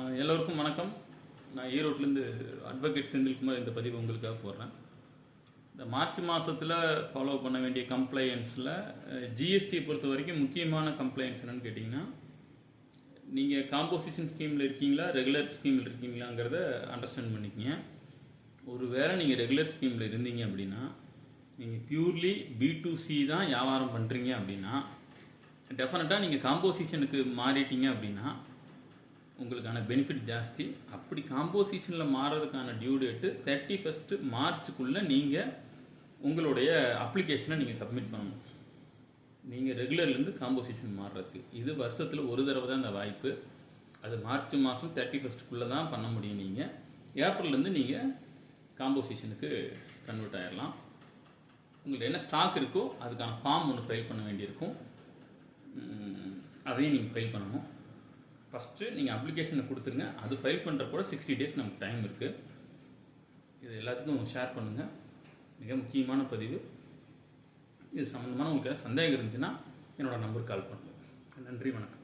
எல்லோருக்கும் வணக்கம். நான் ஈரோட்டிலேருந்து அட்வொகேட் செந்தில்குமார் இந்த பதிவு உங்களுக்காக போடுறேன். இந்த மார்ச் மாதத்தில் ஃபாலோ பண்ண வேண்டிய கம்ப்ளைண்ட்ஸில் ஜிஎஸ்டியை பொறுத்த வரைக்கும் முக்கியமான கம்ப்ளைண்ட்ஸ் என்னென்னு கேட்டிங்கன்னா, நீங்கள் காம்போசிஷன் ஸ்கீமில் இருக்கீங்களா ரெகுலர் ஸ்கீமில் இருக்கீங்களாங்கிறத அண்டர்ஸ்டாண்ட் பண்ணிக்கங்க. ஒரு வேளை நீங்கள் ரெகுலர் ஸ்கீமில் இருந்தீங்க அப்படின்னா, நீங்கள் பியூர்லி B2C தான் வியாபாரம் பண்ணுறீங்க அப்படின்னா, டெஃபினட்டாக நீங்கள் காம்போசிஷனுக்கு மாறிட்டீங்க அப்படின்னா உங்களுக்கான பெனிஃபிட் ஜாஸ்தி. அப்படி காம்போசிஷனில் மாறுறதுக்கான டியூ டேட்டு 31 மார்ச்சுக்குள்ளே நீங்கள் உங்களுடைய அப்ளிகேஷனை நீங்கள் சப்மிட் பண்ணணும். நீங்கள் ரெகுலர்லேருந்து காம்போசிஷன் மாறுறதுக்கு இது வருஷத்தில் ஒரு தடவை தான் இந்த வாய்ப்பு. அது மார்ச் மாதம் 31க்குள்ளே தான் பண்ண முடியும். நீங்கள் ஏப்ரல்லேருந்து நீங்கள் காம்போசிஷனுக்கு கன்வெர்ட் ஆகிடலாம். உங்கள்ட்ட என்ன ஸ்டாக் இருக்கோ அதுக்கான ஃபார்ம் ஒன்று ஃபைல் பண்ண வேண்டியிருக்கும். அதையும் நீங்கள் ஃபைல் பண்ணணும். ஃபஸ்ட்டு நீங்கள் அப்ளிகேஷனை கொடுத்துருங்க. அது ஃபைல் பண்ணுறப்போ 60 days நமக்கு டைம் இருக்குது. இது எல்லாத்துக்கும் ஷேர் பண்ணுங்கள். மிக முக்கியமான பதிவு. இது சம்மந்தமான உங்களுக்கு சந்தேகம் இருந்துச்சுன்னா என்னோடய நம்பருக்கு கால் பண்ணுங்கள். நன்றி, வணக்கம்.